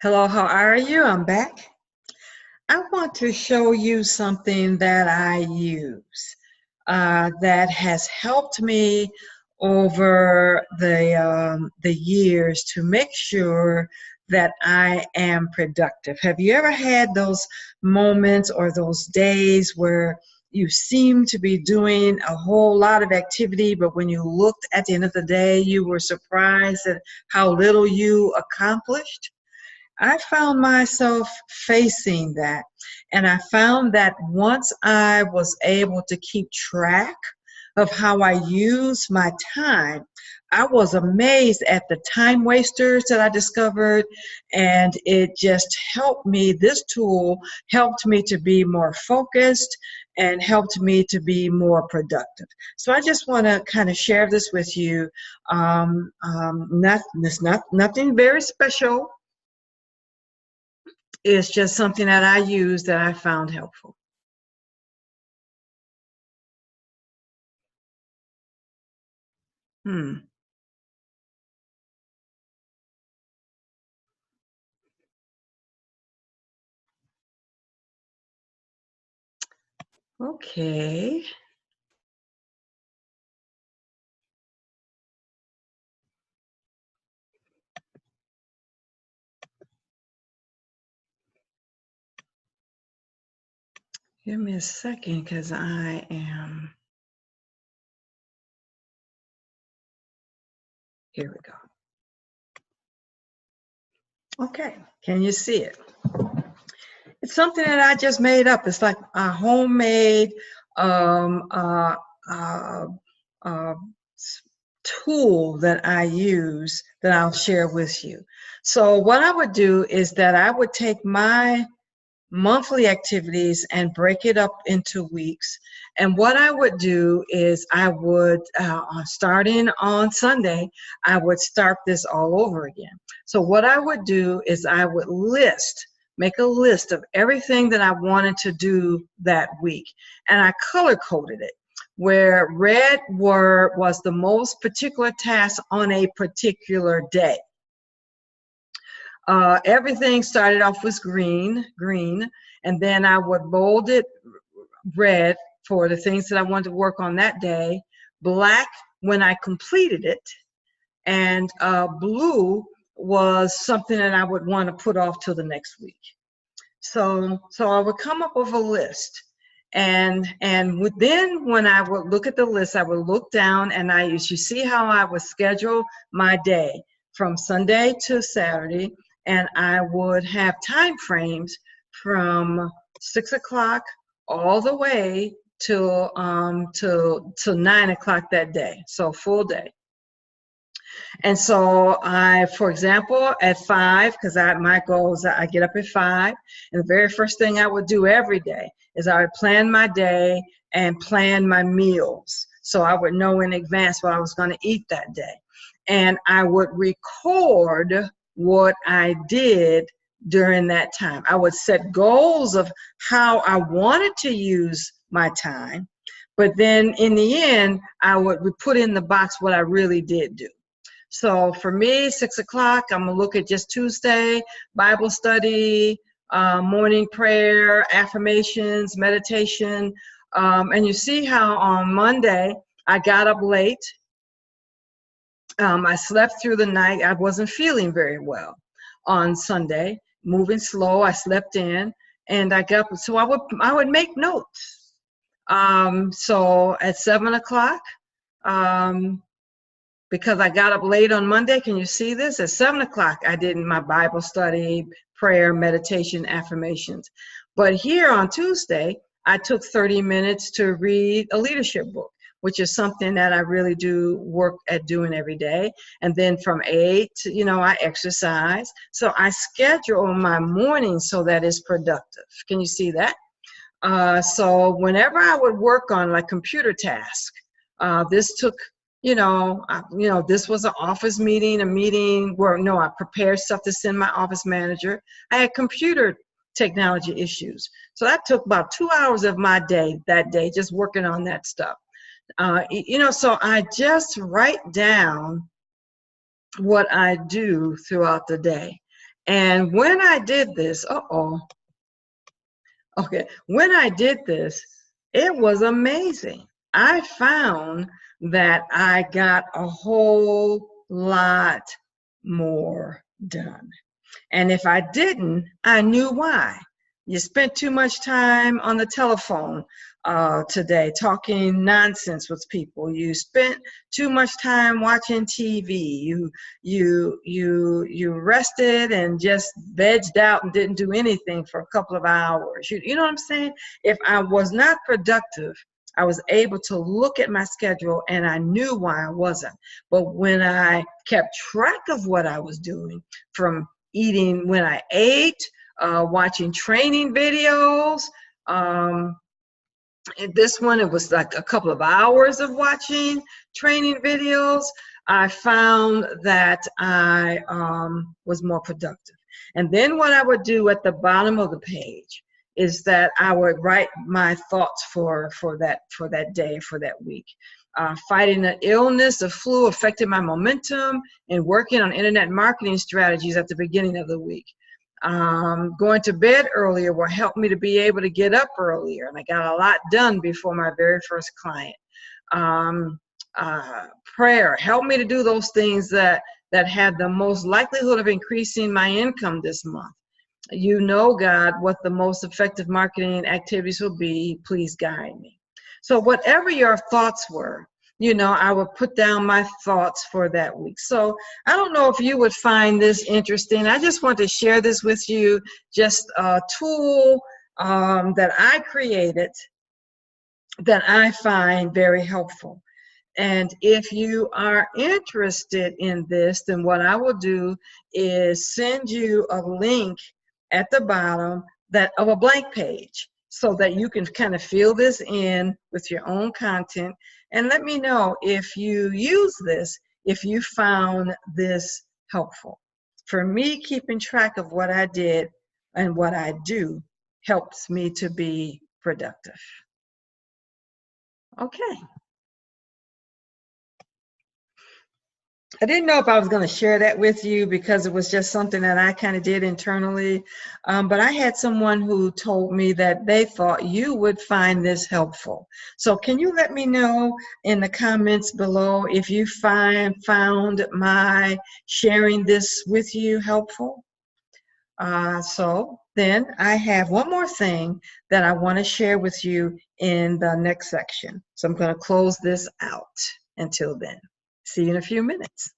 Hello, how are you? I'm back. I want to show you something that I use that has helped me over the years to make sure that I am productive. Have you ever had those moments or those days where you seem to be doing a whole lot of activity, but when you looked at the end of the day, you were surprised at how little you accomplished? I found myself facing that. And I found that once I was able to keep track of how I use my time, I was amazed at the time wasters that I discovered. And it just helped me, this tool helped me to be more focused and helped me to be more productive. So I just want to kind of share this with you. Nothing very special. It's just something that I use that I found helpful. Hmm. Okay. Give me a second because I am. Here we go. Okay. Can you see it? It's something that I just made up. It's like a homemade um, uh, uh, uh, tool that I use that I'll share with you. So what I would do is that I would take my monthly activities and break it up into weeks. And what I would do is I would, starting on Sunday, I would start this all over again. So what I would do is I would make a list of everything that I wanted to do that week. And I color coded it, where red was the most particular task on a particular day. Everything started off with green, and then I would bold it red for the things that I wanted to work on that day, black when I completed it, and blue was something that I would want to put off till the next week. So I would come up with a list. And then when I would look at the list, I would look down and you see how I would schedule my day from Sunday to Saturday, and I would have time frames from 6 o'clock all the way till 9 o'clock that day, so full day. And so for example, at 5, because my goal is that I get up at 5, and the very first thing I would do every day is I would plan my day and plan my meals. So I would know in advance what I was going to eat that day. And I would record what I did during that time. I would set goals of how I wanted to use my time, but then in the end, I would put in the box what I really did do. So for me, 6 o'clock, I'm gonna look at just Tuesday, Bible study, morning prayer, affirmations, meditation. And you see how on Monday, I got up late. I slept through the night. I wasn't feeling very well on Sunday, moving slow. I slept in and I got up. So I would make notes. So at 7 o'clock, because I got up late on Monday. Can you see this? At 7 o'clock, I did my Bible study, prayer, meditation, affirmations. But here on Tuesday, I took 30 minutes to read a leadership book, which is something that I really do work at doing every day. And then from 8, I exercise. So I schedule my morning so that it's productive. Can you see that? So whenever I would work on like computer tasks, this took this was an office meeting, a meeting where, I prepared stuff to send my office manager. I had computer technology issues. So that took about 2 hours of my day that day, just working on that stuff. So I just write down what I do throughout the day. And when I did this, when I did this, it was amazing. I found that I got a whole lot more done. And if I didn't, I knew why. You spent too much time on the telephone today talking nonsense with people. You spent too much time watching TV. You rested and just vegged out and didn't do anything for a couple of hours. You know what I'm saying? If I was not productive, I was able to look at my schedule and I knew why I wasn't. But when I kept track of what I was doing, from eating when I ate, watching training videos. This one, it was like a couple of hours of watching training videos. I found that I was more productive. And then what I would do at the bottom of the page is that I would write my thoughts for that day, for that week. Fighting an illness, a flu affected my momentum, and working on internet marketing strategies at the beginning of the week. Going to bed earlier will help me to be able to get up earlier, and I got a lot done before my very first client. Prayer helped me to do those things that had the most likelihood of increasing my income this month. You know, God, what the most effective marketing activities will be. Please guide me. So whatever your thoughts were, you know, I would put down my thoughts for that week. So I don't know if you would find this interesting. I just want to share this with you, just a tool that I created that I find very helpful. And if you are interested in this, then what I will do is send you a link at the bottom of a blank page so that you can kind of fill this in with your own content and let me know if you use this, if you found this helpful. For me, keeping track of what I did and what I do helps me to be productive. Okay. I didn't know if I was going to share that with you because it was just something that I kind of did internally. But I had someone who told me that they thought you would find this helpful. So can you let me know in the comments below if you found my sharing this with you helpful? So then I have one more thing that I want to share with you in the next section. So I'm going to close this out until then. See you in a few minutes.